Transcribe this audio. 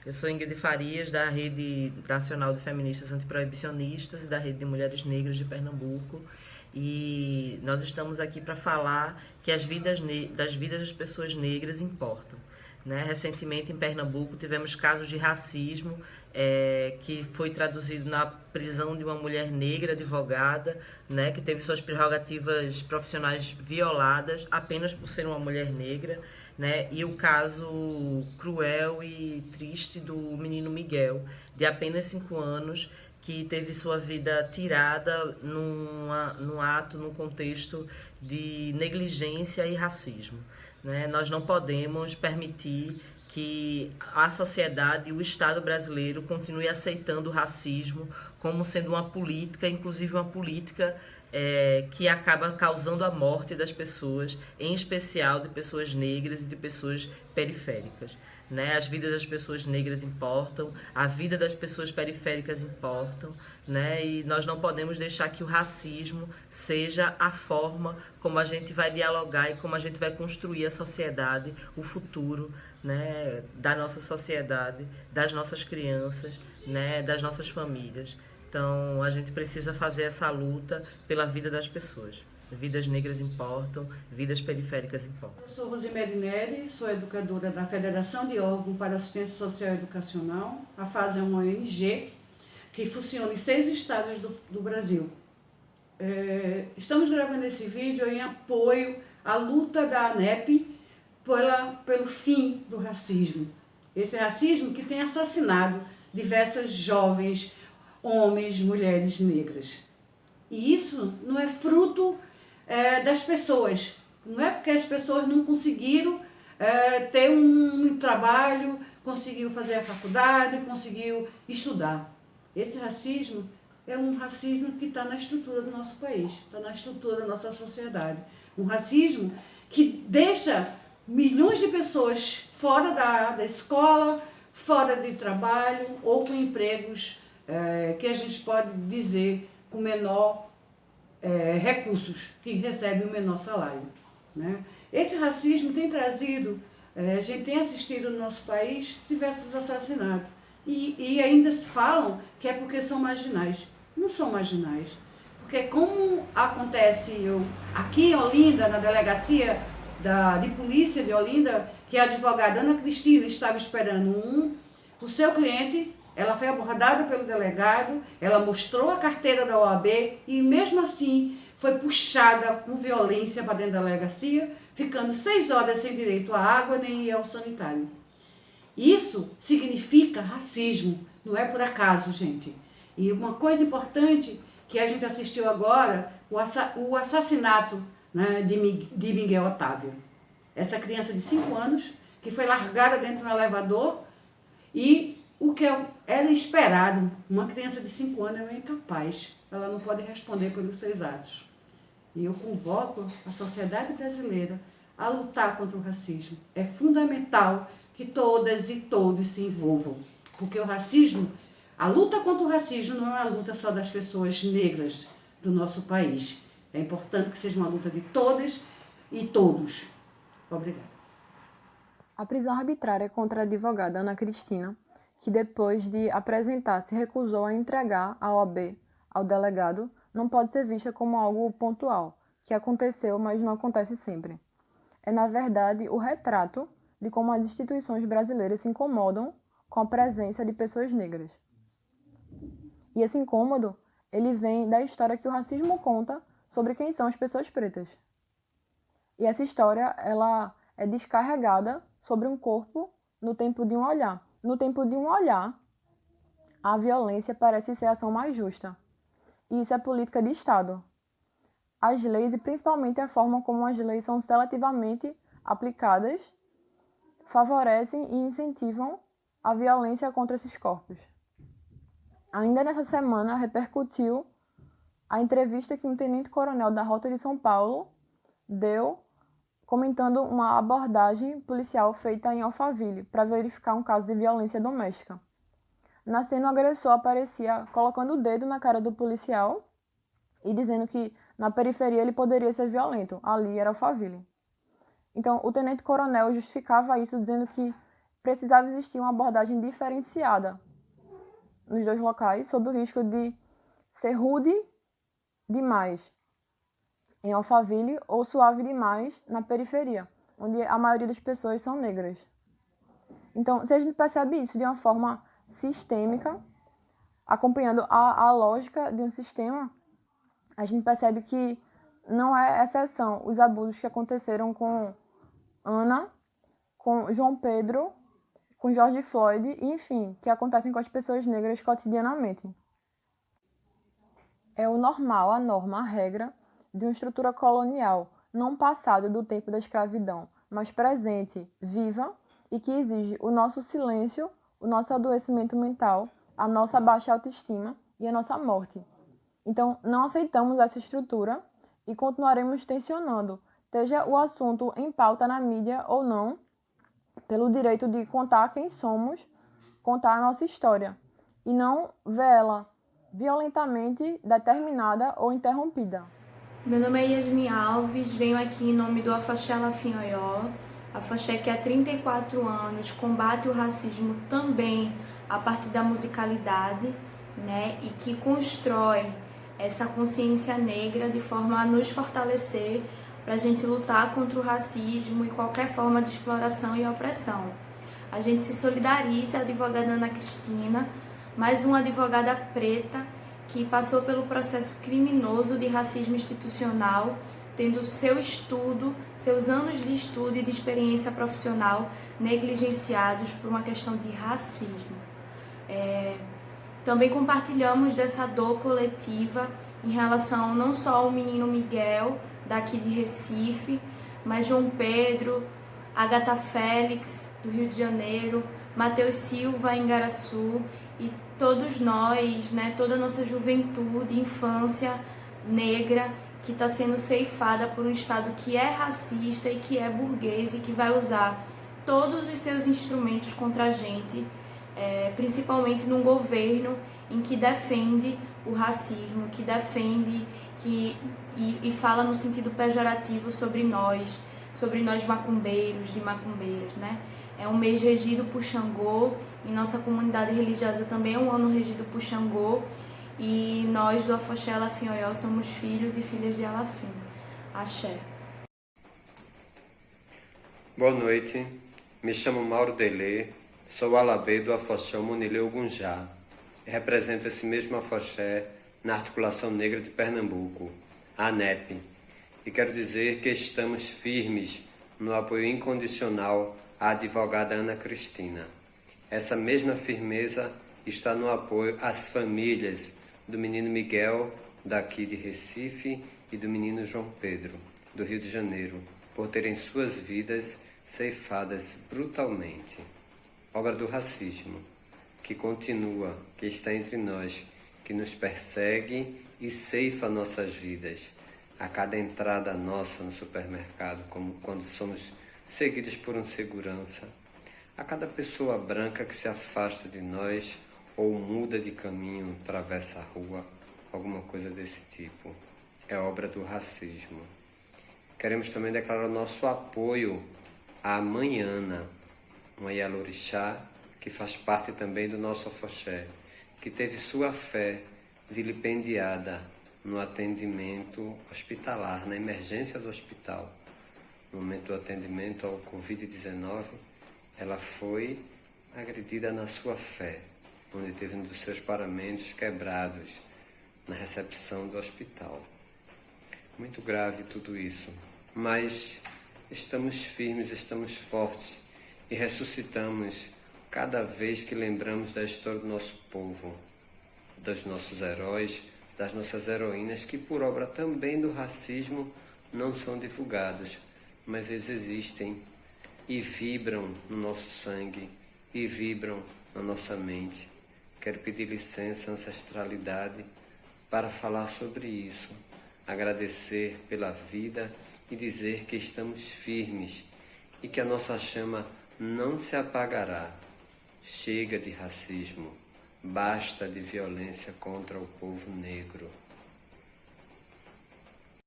Eu sou Ingrid Farias, da Rede Nacional de Feministas Antiproibicionistas e da Rede de Mulheres Negras de Pernambuco. E nós estamos aqui para falar que das vidas das pessoas negras importam. Né? Recentemente, em Pernambuco, tivemos casos de racismo que foi traduzido na prisão de uma mulher negra advogada, né, que teve suas prerrogativas profissionais violadas apenas por ser uma mulher negra, né, e o caso cruel e triste do menino Miguel, de apenas 5 anos, que teve sua vida tirada num ato, num contexto de negligência e racismo. Né? Nós não podemos permitir que a sociedade e o Estado brasileiro continue aceitando o racismo como sendo uma política, inclusive uma política que acaba causando a morte das pessoas, em especial de pessoas negras e de pessoas periféricas. Né? As vidas das pessoas negras importam, a vida das pessoas periféricas importam, né? E nós não podemos deixar que o racismo seja a forma como a gente vai dialogar e como a gente vai construir a sociedade, o futuro, né, da nossa sociedade, das nossas crianças, né, das nossas famílias. Então, a gente precisa fazer essa luta pela vida das pessoas. Vidas negras importam, vidas periféricas importam. Eu sou Rosemary Neri, sou educadora da Federação de Órgãos para Assistência Social e Educacional. A FASE é uma ONG que funciona em 6 estados do Brasil. Estamos gravando esse vídeo em apoio à luta da ANEP pelo fim do racismo. Esse racismo que tem assassinado diversas jovens, homens, mulheres negras. E isso não é fruto das pessoas. Não é porque as pessoas não conseguiram ter um trabalho, conseguiu fazer a faculdade, conseguiu estudar. Esse racismo é um racismo que está na estrutura do nosso país, está na estrutura da nossa sociedade. Um racismo que deixa milhões de pessoas fora da escola, fora de trabalho ou com empregos que a gente pode dizer com menor recursos, que recebem o menor salário. Né? Esse racismo tem trazido, a gente tem assistido no nosso país diversos assassinatos. E ainda se falam que é porque são marginais. Não são marginais. Porque como acontece aqui em Olinda, na delegacia de polícia de Olinda, que a advogada Ana Cristina estava esperando o seu cliente, ela foi abordada pelo delegado, ela mostrou a carteira da OAB e mesmo assim foi puxada com violência para dentro da delegacia, ficando 6 horas sem direito à água nem ir ao sanitário. Isso significa racismo, não é por acaso, gente. E uma coisa importante que a gente assistiu agora, o assassinato, né, de Miguel Otávio. Essa criança de 5 anos que foi largada dentro do elevador e o que era esperado, uma criança de 5 anos é incapaz, ela não pode responder pelos seus atos. E eu convoco a sociedade brasileira a lutar contra o racismo. É fundamental que todas e todos se envolvam, porque o racismo, a luta contra o racismo não é uma luta só das pessoas negras do nosso país. É importante que seja uma luta de todas e todos. Obrigada. A prisão arbitrária contra a advogada Ana Cristina, que depois de apresentar se recusou a entregar a OAB ao delegado, não pode ser vista como algo pontual, que aconteceu, mas não acontece sempre. É, na verdade, o retrato de como as instituições brasileiras se incomodam com a presença de pessoas negras. E esse incômodo, ele vem da história que o racismo conta sobre quem são as pessoas pretas. E essa história, ela é descarregada sobre um corpo no tempo de um olhar. No tempo de um olhar, a violência parece ser a ação mais justa. E isso é política de Estado. As leis, e principalmente a forma como as leis são seletivamente aplicadas, favorecem e incentivam a violência contra esses corpos. Ainda nessa semana, repercutiu a entrevista que um tenente-coronel da Rota de São Paulo deu comentando uma abordagem policial feita em Alphaville para verificar um caso de violência doméstica. Na cena, o agressor aparecia colocando o dedo na cara do policial e dizendo que na periferia ele poderia ser violento, ali era Alphaville. Então, o tenente-coronel justificava isso dizendo que precisava existir uma abordagem diferenciada nos dois locais, sob o risco de ser rude demais em Alphaville ou suave demais na periferia, onde a maioria das pessoas são negras. Então, se a gente percebe isso de uma forma sistêmica, acompanhando a lógica de um sistema, a gente percebe que não é exceção os abusos que aconteceram com Ana, com João Pedro, com George Floyd, e, enfim, que acontecem com as pessoas negras cotidianamente. É o normal, a norma, a regra de uma estrutura colonial, não passado do tempo da escravidão, mas presente, viva, e que exige o nosso silêncio, o nosso adoecimento mental, a nossa baixa autoestima e a nossa morte. Então, não aceitamos essa estrutura e continuaremos tensionando, seja o assunto em pauta na mídia ou não, pelo direito de contar quem somos, contar a nossa história, e não vê-la violentamente determinada ou interrompida. Meu nome é Yasmin Alves, venho aqui em nome do Afoxé Lafinhoió. Afoxé que há 34 anos combate o racismo também a partir da musicalidade, né, e que constrói essa consciência negra de forma a nos fortalecer para a gente lutar contra o racismo e qualquer forma de exploração e opressão. A gente se solidariza, a advogada Ana Cristina, mais uma advogada preta que passou pelo processo criminoso de racismo institucional, tendo seu estudo, seus anos de estudo e de experiência profissional negligenciados por uma questão de racismo. Também compartilhamos dessa dor coletiva em relação não só ao menino Miguel, daqui de Recife, mas João Pedro, Agatha Félix, do Rio de Janeiro, Matheus Silva, em Igaraçu, e todos nós, né, toda a nossa juventude, infância negra, que está sendo ceifada por um Estado que é racista e que é burguês e que vai usar todos os seus instrumentos contra a gente, principalmente num governo em que defende o racismo, que defende e fala no sentido pejorativo sobre nós macumbeiros e macumbeiras, né? É um mês regido por Xangô, e nossa comunidade religiosa também é um ano regido por Xangô, e nós do Afoxé Lafinhoió somos filhos e filhas de Alafim. Axé. Boa noite, me chamo Mauro Delê, sou alabê do Afoxé Munileu Gunjá e represento esse mesmo Afoxé na Articulação Negra de Pernambuco, a ANEP, e quero dizer que estamos firmes no apoio incondicional à advogada Ana Cristina. Essa mesma firmeza está no apoio às famílias do menino Miguel, daqui de Recife, e do menino João Pedro, do Rio de Janeiro, por terem suas vidas ceifadas brutalmente. Obra do racismo, que continua, que está entre nós, que nos persegue e ceifa nossas vidas. A cada entrada nossa no supermercado, como quando somos seguidos por um segurança, a cada pessoa branca que se afasta de nós ou muda de caminho, atravessa a rua, alguma coisa desse tipo. É obra do racismo. Queremos também declarar o nosso apoio à Mãe Ana, uma Yalorixá que faz parte também do nosso Afoxé, que teve sua fé vilipendiada no atendimento hospitalar, na emergência do hospital. No momento do atendimento ao Covid-19, ela foi agredida na sua fé, onde teve um dos seus paramentos quebrados na recepção do hospital. Muito grave tudo isso, mas estamos firmes, estamos fortes e ressuscitamos cada vez que lembramos da história do nosso povo, dos nossos heróis, das nossas heroínas, que por obra também do racismo não são divulgados, mas eles existem e vibram no nosso sangue e vibram na nossa mente. Quero pedir licença à ancestralidade para falar sobre isso, agradecer pela vida e dizer que estamos firmes e que a nossa chama não se apagará. Chega de racismo, basta de violência contra o povo negro.